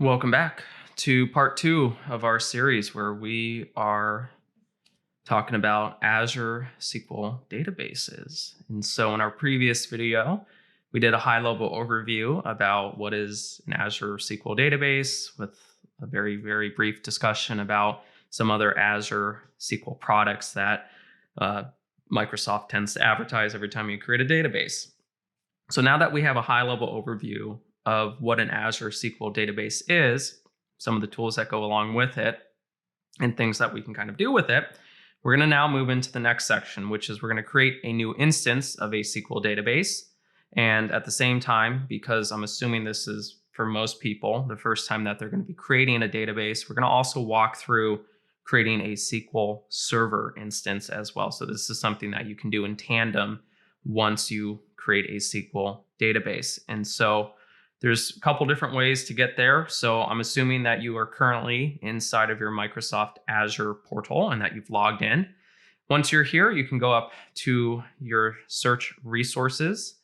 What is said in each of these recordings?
Welcome back to part two of our series where we are talking about Azure SQL databases. And so in our previous video, we did a high level overview about what is an Azure SQL database with a very, very brief discussion about some other Azure SQL products that Microsoft tends to advertise every time you create a database. So now that we have a high level overview of what an Azure SQL database is, some of the tools that go along with it, and things that we can kind of do with it, we're going to now move into the next section, which is we're going to create a new instance of a SQL database. And at the same time, because I'm assuming this is for most people the first time that they're going to be creating a database, we're going to also walk through creating a SQL Server instance as well. So this is something that you can do in tandem once you create a SQL database. And so there's a couple different ways to get there. So I'm assuming that you are currently inside of your Microsoft Azure portal and that you've logged in. Once you're here, you can go up to your search resources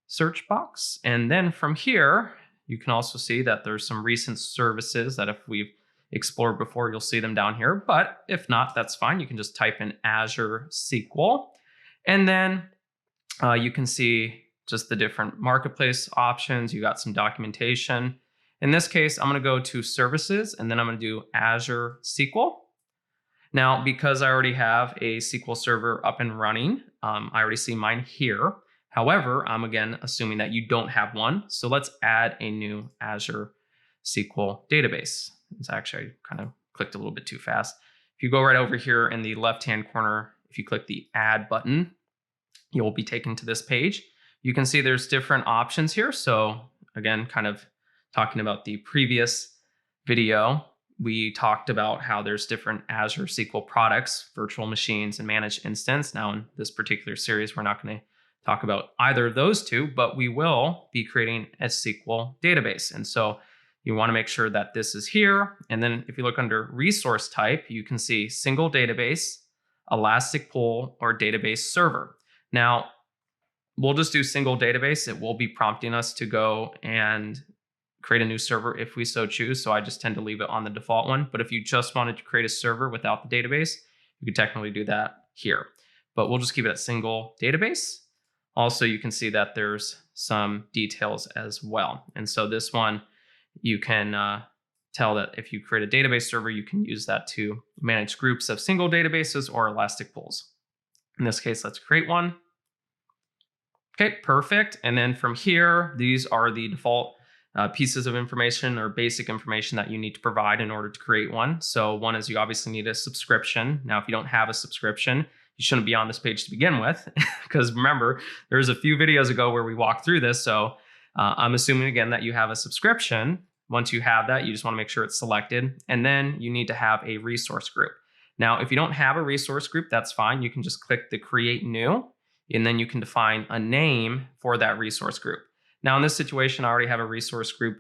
search box. And then from here, you can also see that there's some recent services that if we've explored before, you'll see them down here. But if not, that's fine. You can just type in Azure SQL. And then you can see just the different marketplace options. You got some documentation. In this case, I'm going to go to services and then I'm going to do Azure SQL. Now, because I already have a SQL Server up and running, I already see mine here. However, I'm again assuming that you don't have one. So let's add a new Azure SQL database. It's actually, I kind of clicked a little bit too fast. If you go right over here in the left-hand corner, if you click the add button, you will be taken to this page. You can see there's different options here. So again, kind of talking about the previous video, we talked about how there's different Azure SQL products, virtual machines, and managed instance. Now in this particular series, we're not going to talk about either of those two, but we will be creating a SQL database. And so you want to make sure that this is here. And then if you look under resource type, you can see single database, elastic pool, or database server. Now, we'll just do single database. It will be prompting us to go and create a new server if we so choose. So I just tend to leave it on the default one. But if you just wanted to create a server without the database, you could technically do that here. But we'll just keep it at single database. Also, you can see that there's some details as well. And so this one, you can tell that if you create a database server, you can use that to manage groups of single databases or elastic pools. In this case, let's create one. Okay, perfect. And then from here, these are the default pieces of information or basic information that you need to provide in order to create one. So one is you obviously need a subscription. Now, if you don't have a subscription, you shouldn't be on this page to begin with, because remember, there's a few videos ago where we walked through this. So I'm assuming again that you have a subscription. Once you have that, you just want to make sure it's selected. And then you need to have a resource group. Now, if you don't have a resource group, that's fine. You can just click the create new, and then you can define a name for that resource group. Now in this situation, I already have a resource group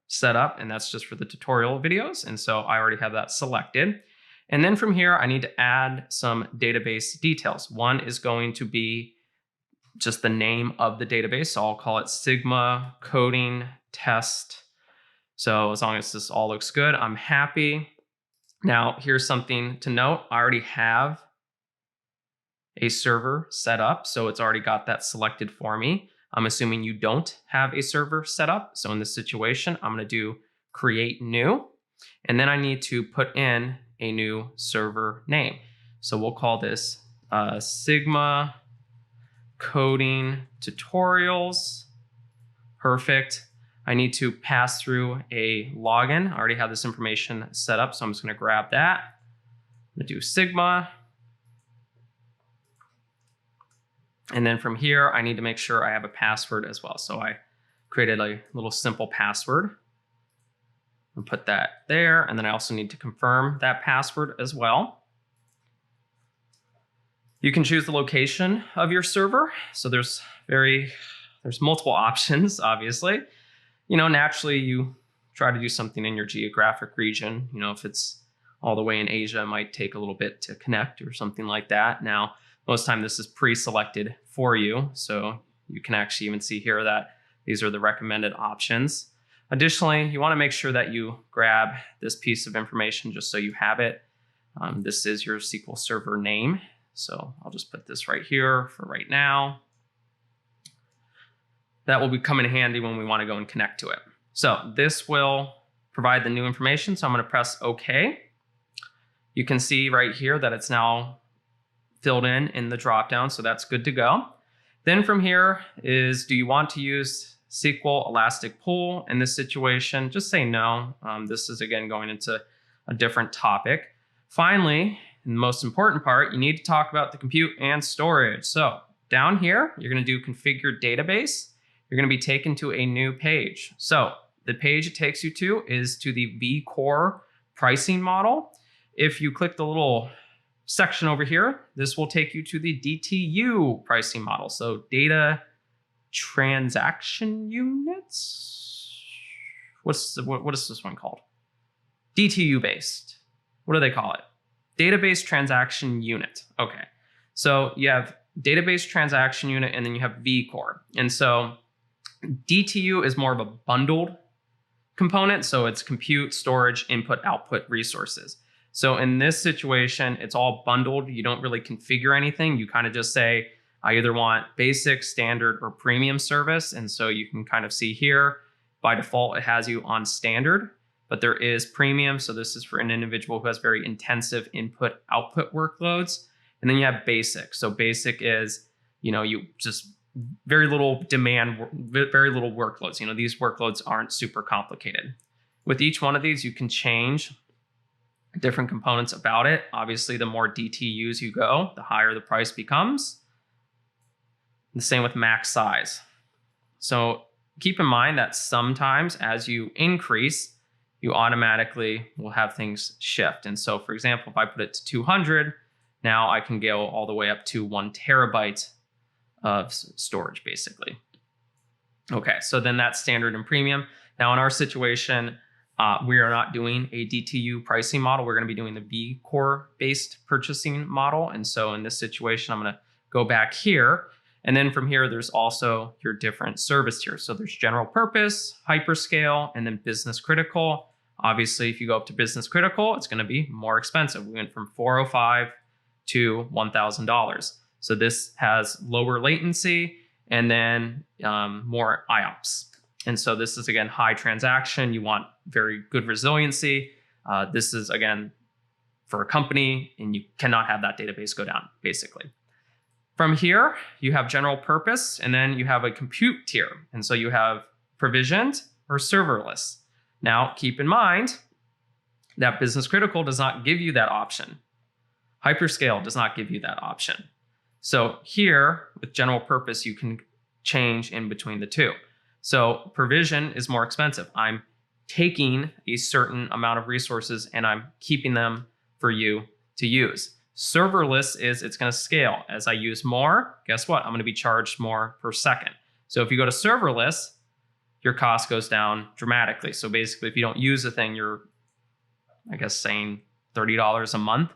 set up, and that's just for the tutorial videos. And so I already have that selected. And then from here, I need to add some database details. One is going to be just the name of the database. So I'll call it Sigma coding test. So as long as this all looks good, I'm happy. Now here's something to note. I already have a server set up, so it's already got that selected for me. I'm assuming you don't have a server set up. So in this situation, I'm going to do create new, and then I need to put in a new server name. So we'll call this Sigma coding tutorials. Perfect. I need to pass through a login. I already have this information set up, so I'm just going to grab that. I'm going to do Sigma. And then from here, I need to make sure I have a password as well. So I created a little simple password and put that there. And then I also need to confirm that password as well. You can choose the location of your server. So there's multiple options, obviously. You know, naturally you try to do something in your geographic region. You know, if it's all the way in Asia, it might take a little bit to connect or something like that. Now, most time this is pre-selected for you. So you can actually even see here that these are the recommended options. Additionally, you want to make sure that you grab this piece of information just so you have it. This is your SQL Server name. So I'll just put this right here for right now. That will come in handy when we want to go and connect to it. So this will provide the new information. So I'm going to press OK. You can see right here that it's now filled in the dropdown. So that's good to go. Then from here is, do you want to use SQL Elastic Pool in this situation? Just say no. This is again going into a different topic. Finally, and the most important part, you need to talk about the compute and storage. So down here, you're going to do configure database. You're going to be taken to a new page. So the page it takes you to is to the vCore pricing model. If you click the little section over here, this will take you to the DTU pricing model. So data transaction units. What is this one called? DTU based. What do they call it? Database transaction unit. Okay. So you have database transaction unit and then you have vCore. And so DTU is more of a bundled component. So it's compute, storage, input, output resources. So in this situation, it's all bundled. You don't really configure anything. You kind of just say, I either want basic, standard, or premium service. And so you can kind of see here, by default, it has you on standard, but there is premium. So this is for an individual who has very intensive input, output workloads. And then you have basic. So basic is, you just very little demand, very little workloads. These workloads aren't super complicated. With each one of these, you can change different components about it. Obviously, the more DTUs you go, the higher the price becomes. The same with max size. So keep in mind that sometimes as you increase, you automatically will have things shift. And so, for example, if I put it to 200, now I can go all the way up to 1 terabyte of storage, basically. Okay, so then that's standard and premium. Now in our situation, we are not doing a DTU pricing model. We're going to be doing the vCore based purchasing model. And so in this situation, I'm going to go back here. And then from here, there's also your different service tiers. So there's general purpose, hyperscale, and then business critical. Obviously, if you go up to business critical, it's going to be more expensive. We went from $405 to $1,000. So this has lower latency and then more IOPS. And so this is, again, high transaction. You want very good resiliency. This is, again, for a company, and you cannot have that database go down, basically. From here, you have general purpose, and then you have a compute tier. And so you have provisioned or serverless. Now, keep in mind that business critical does not give you that option. Hyperscale does not give you that option. So here, with general purpose, you can change in between the two. So provision is more expensive. I'm taking a certain amount of resources and I'm keeping them for you to use. Serverless is it's going to scale. As I use more, guess what? I'm going to be charged more per second. So if you go to serverless, your cost goes down dramatically. So basically, if you don't use a thing, you're, I guess, saying $30 a month.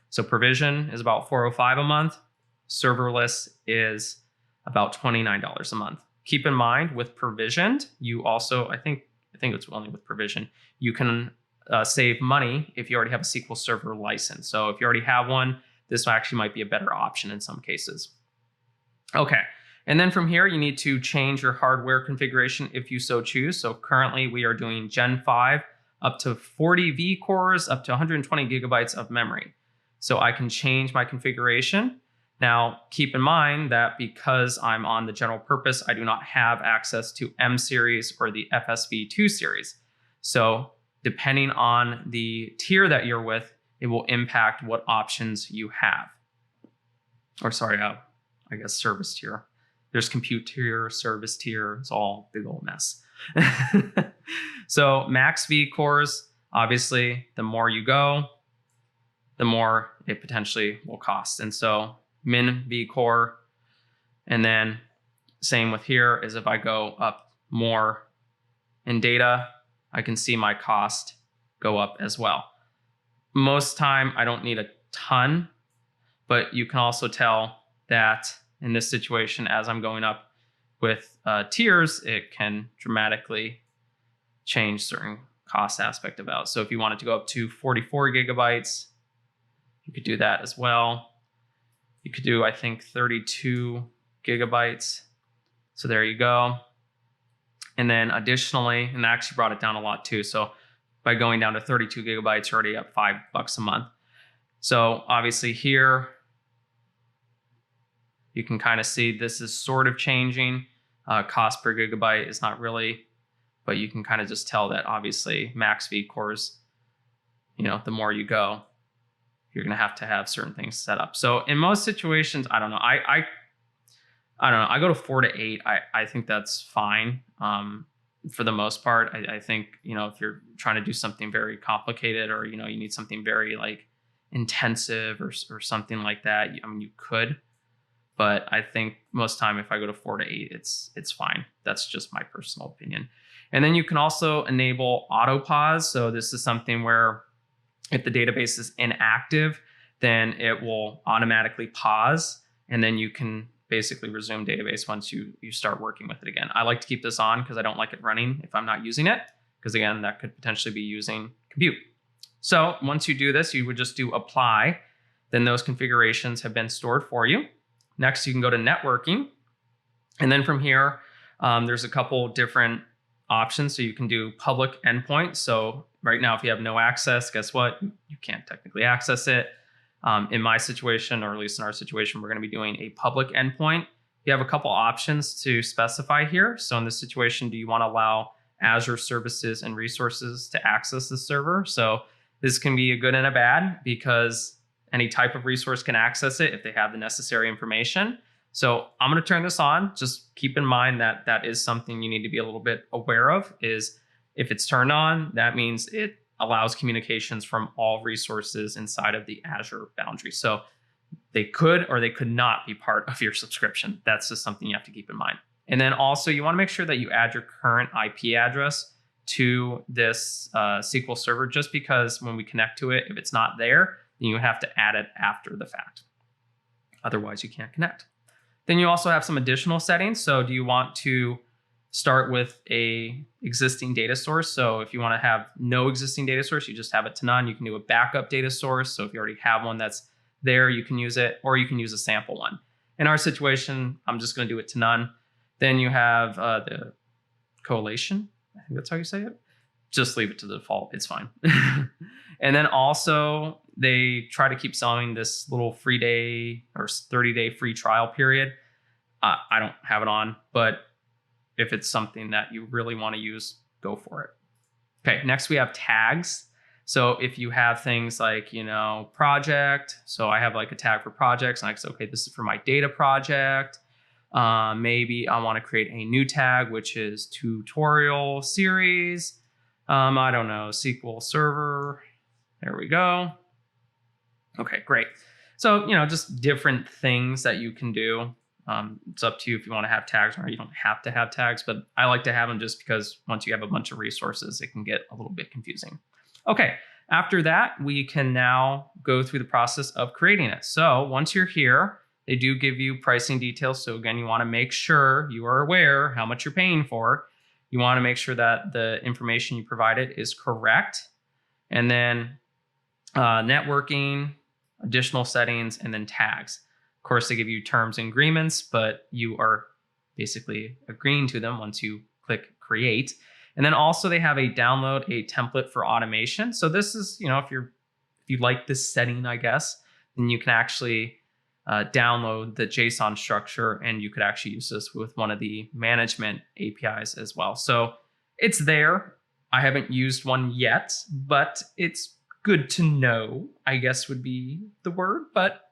So provision is about $405 a month. Serverless is about $29 a month. Keep in mind, with provisioned, you also, I think it's only with provision, you can save money if you already have a SQL Server license. So if you already have one, this actually might be a better option in some cases. Okay, and then from here, you need to change your hardware configuration if you so choose. So currently we are doing Gen 5 up to 40 vCores, up to 120 gigabytes of memory. So I can change my configuration. Now, keep in mind that because I'm on the general purpose, I do not have access to M series or the FSV2 series. So depending on the tier that you're with, it will impact what options you have. Or sorry, I guess service tier. There's compute tier, service tier. It's all a big old mess. So max vCores, obviously, the more you go, the more it potentially will cost. And so min vCore, and then same with here is if I go up more in data, I can see my cost go up as well. Most time I don't need a ton, but you can also tell that in this situation, as I'm going up with tiers, it can dramatically change certain cost aspect about. So if you wanted to go up to 44 gigabytes, you could do that as well. You could do, I think, 32 gigabytes. So there you go. And then additionally, and that actually brought it down a lot too. So by going down to 32 gigabytes, you're already up $5 a month. So obviously here, you can kind of see this is sort of changing. Cost per gigabyte is not really, but you can kind of just tell that obviously max vCores, the more you go, you're going to have certain things set up. So in most situations, I don't know. I don't know. I go to 4 to 8. I think that's fine. For the most part, I think, if you're trying to do something very complicated or, you need something very like intensive or something like that, you could. But I think most time if I go to 4 to 8, it's fine. That's just my personal opinion. And then you can also enable auto pause. So this is something where if the database is inactive, then it will automatically pause, and then you can basically resume database once you start working with it again. I like to keep this on because I don't like it running if I'm not using it, because again, that could potentially be using compute. So once you do this, you would just do apply. Then those configurations have been stored for you. Next, you can go to networking. And then from here, there's a couple different options. So you can do public endpoint. So right now, if you have no access, guess what? You can't technically access it. In my situation, or at least in our situation, we're going to be doing a public endpoint. You have a couple options to specify here. So in this situation, do you want to allow Azure services and resources to access the server? So this can be a good and a bad, because any type of resource can access it if they have the necessary information. So I'm going to turn this on. Just keep in mind that that is something you need to be a little bit aware of. Is if it's turned on, that means it allows communications from all resources inside of the Azure boundary. So they could or they could not be part of your subscription. That's just something you have to keep in mind. And then also you want to make sure that you add your current IP address to this SQL Server, just because when we connect to it, if it's not there, then you have to add it after the fact. Otherwise, you can't connect. Then you also have some additional settings. So do you want to start with a existing data source? So if you want to have no existing data source, you just have it to none. You can do a backup data source. So if you already have one that's there, you can use it, or you can use a sample one. In our situation, I'm just going to do it to none. Then you have the collation. I think that's how you say it. Just leave it to the default. It's fine. And then also they try to keep selling this little free day or 30-day free trial period. I don't have it on, but if it's something that you really want to use, go for it. Okay, next we have tags. So if you have things like, project. So I have like a tag for projects, and I say, okay, this is for my data project. Maybe I want to create a new tag, which is tutorial series. I don't know, SQL Server. There we go. Okay, great. So, just different things that you can do. It's up to you if you want to have tags or you don't have to have tags, but I like to have them just because once you have a bunch of resources, it can get a little bit confusing. Okay, after that, we can now go through the process of creating it. So once you're here, they do give you pricing details. So again, you want to make sure you are aware how much you're paying for. You want to make sure that the information you provided is correct. And then networking, additional settings, and then tags. Of course, they give you terms and agreements, but you are basically agreeing to them once you click create. And then also they have a download a template for automation. So this is, if you like this setting, I guess, then you can actually download the JSON structure, and you could actually use this with one of the management APIs as well. So it's there. I haven't used one yet, but it's good to know, I guess would be the word, but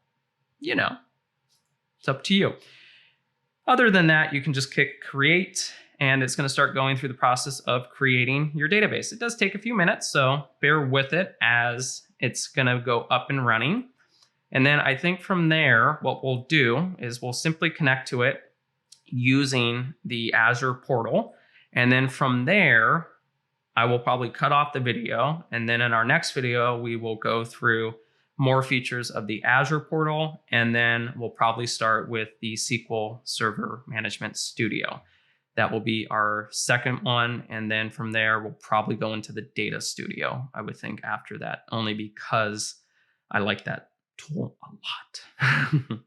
it's up to you. Other than that, you can just click create, and it's going to start going through the process of creating your database. It does take a few minutes, so bear with it as it's going to go up and running. And then I think from there, what we'll do is we'll simply connect to it using the Azure Portal. And then from there, I will probably cut off the video. And then in our next video, we will go through more features of the Azure Portal. And then we'll probably start with the SQL Server Management Studio. That will be our second one. And then from there, we'll probably go into the Data Studio, I would think, after that, only because I like that tool a lot.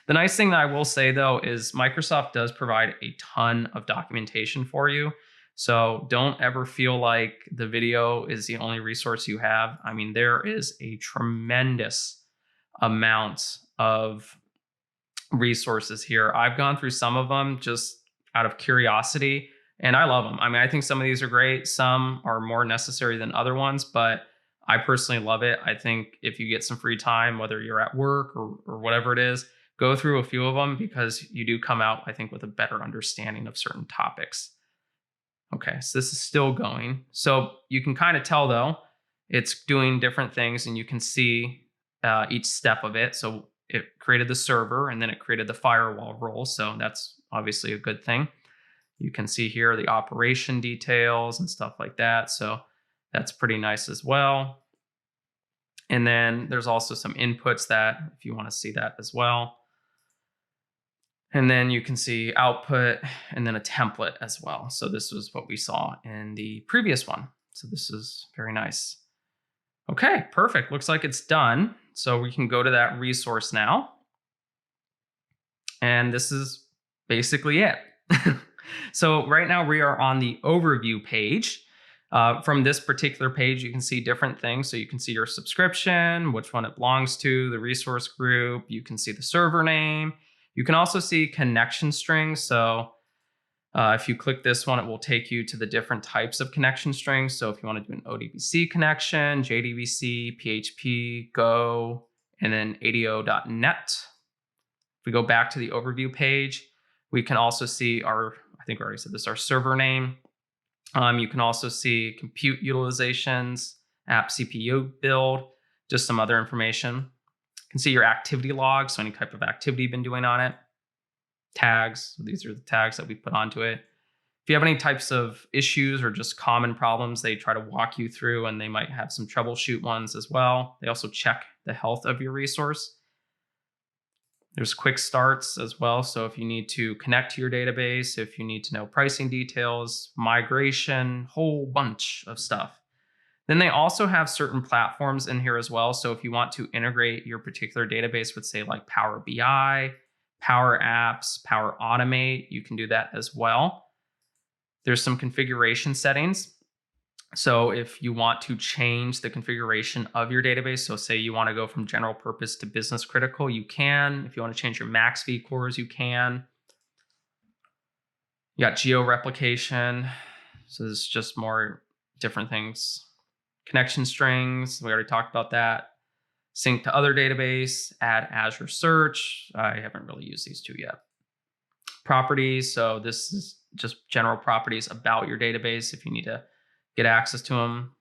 The nice thing that I will say, though, is Microsoft does provide a ton of documentation for you. So don't ever feel like the video is the only resource you have. I mean, there is a tremendous amount of resources here. I've gone through some of them just out of curiosity, and I love them. I mean, I think some of these are great. Some are more necessary than other ones, but I personally love it. I think if you get some free time, whether you're at work or whatever it is, go through a few of them because you do come out, I think, with a better understanding of certain topics. Okay, so this is still going. So you can kind of tell, though, it's doing different things, and you can see each step of it. So it created the server, and then it created the firewall role. So that's obviously a good thing. You can see here the operation details and stuff like that. So that's pretty nice as well. And then there's also some inputs that if you want to see that as well. And then you can see output and then a template as well. So this was what we saw in the previous one. So this is very nice. Okay, perfect. Looks like it's done. So we can go to that resource now. And this is basically it. So right now we are on the overview page. From this particular page, you can see different things. So you can see your subscription, which one it belongs to, the resource group. You can see the server name. You can also see connection strings. So if you click this one, it will take you to the different types of connection strings. So if you want to do an ODBC connection, JDBC, PHP, Go, and then ADO.NET. If we go back to the overview page, we can also see our, I think we already said this, our server name. You can also see compute utilizations, app CPU build, just some other information. You can see your activity logs, so any type of activity you've been doing on it. Tags, so these are the tags that we put onto it. If you have any types of issues or just common problems, they try to walk you through, and they might have some troubleshoot ones as well. They also check the health of your resource. There's quick starts as well. So if you need to connect to your database, if you need to know pricing details, migration, whole bunch of stuff. Then they also have certain platforms in here as well. So if you want to integrate your particular database with, say, like Power BI, Power Apps, Power Automate, you can do that as well. There's some configuration settings. So if you want to change the configuration of your database, so say you want to go from general purpose to business critical, you can. If you want to change your max vCores, you can. You got geo replication. So this is just more different things. Connection strings, we already talked about that. Sync to other database, add Azure Search. I haven't really used these two yet. Properties, so this is just general properties about your database if you need to get access to them.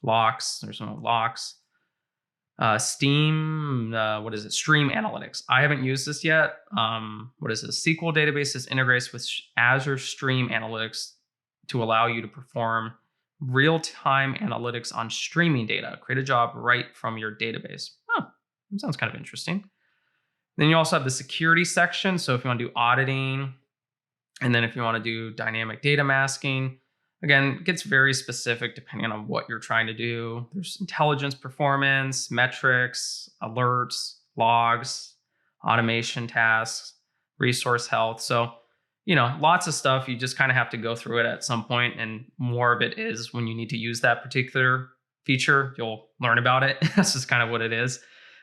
Locks, there's no locks. Steam, what is it? Stream Analytics. I haven't used this yet. What is this? SQL databases integrates with Azure Stream Analytics to allow you to perform real-time analytics on streaming data. Create a job right from your database. Oh, that sounds kind of interesting. Then you also have the security section. So if you want to do auditing, and then if you want to do dynamic data masking, again, it gets very specific depending on what you're trying to do. There's intelligence, performance, metrics, alerts, logs, automation tasks, resource health. So, lots of stuff. You just kind of have to go through it at some point, and more of it is when you need to use that particular feature, you'll learn about it. That's just kind of what it is.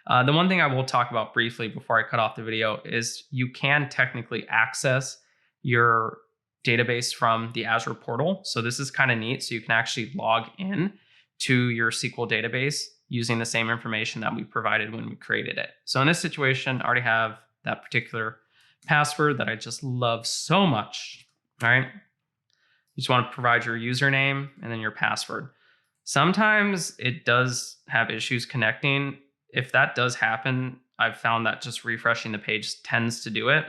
The one thing I will talk about briefly before I cut off the video is you can technically access your database from the Azure Portal. So this is kind of neat. So you can actually log in to your SQL database using the same information that we provided when we created it. So in this situation, I already have that particular password that I just love so much. All right. You just want to provide your username and then your password. Sometimes it does have issues connecting. If that does happen, I've found that just refreshing the page tends to do it.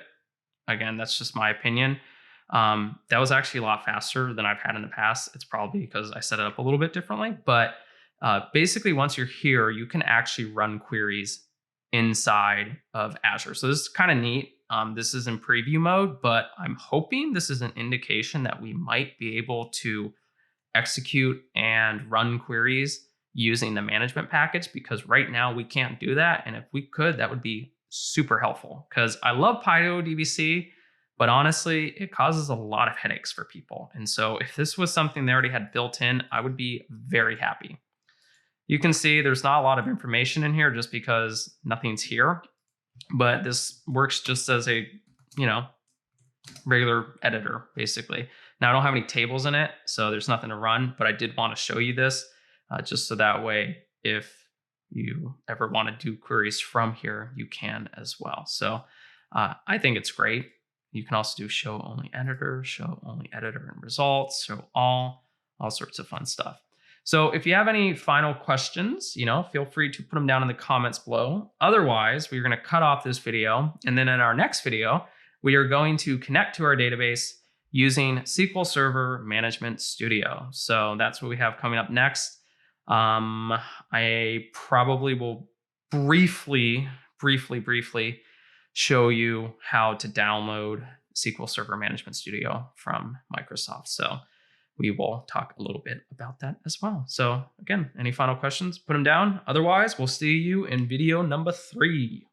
Again, that's just my opinion. That was actually a lot faster than I've had in the past. It's probably because I set it up a little bit differently, but basically once you're here, you can actually run queries inside of Azure. So this is kind of neat. This is in preview mode, but I'm hoping this is an indication that we might be able to execute and run queries using the management package, because right now we can't do that. And if we could, that would be super helpful, because I love PyDBC, but honestly, it causes a lot of headaches for people. And so if this was something they already had built in, I would be very happy. You can see there's not a lot of information in here just because nothing's here, but this works just as a, regular editor, basically. Now, I don't have any tables in it, so there's nothing to run, but I did want to show you this just so that way, if you ever want to do queries from here, you can as well. So I think it's great. You can also do show only editor and results, show all sorts of fun stuff. So if you have any final questions, feel free to put them down in the comments below. Otherwise, we're going to cut off this video. And then in our next video, we are going to connect to our database using SQL Server Management Studio. So that's what we have coming up next. I probably will briefly show you how to download SQL Server Management Studio from Microsoft. So we will talk a little bit about that as well. So again, any final questions, put them down. Otherwise, we'll see you in video number 3.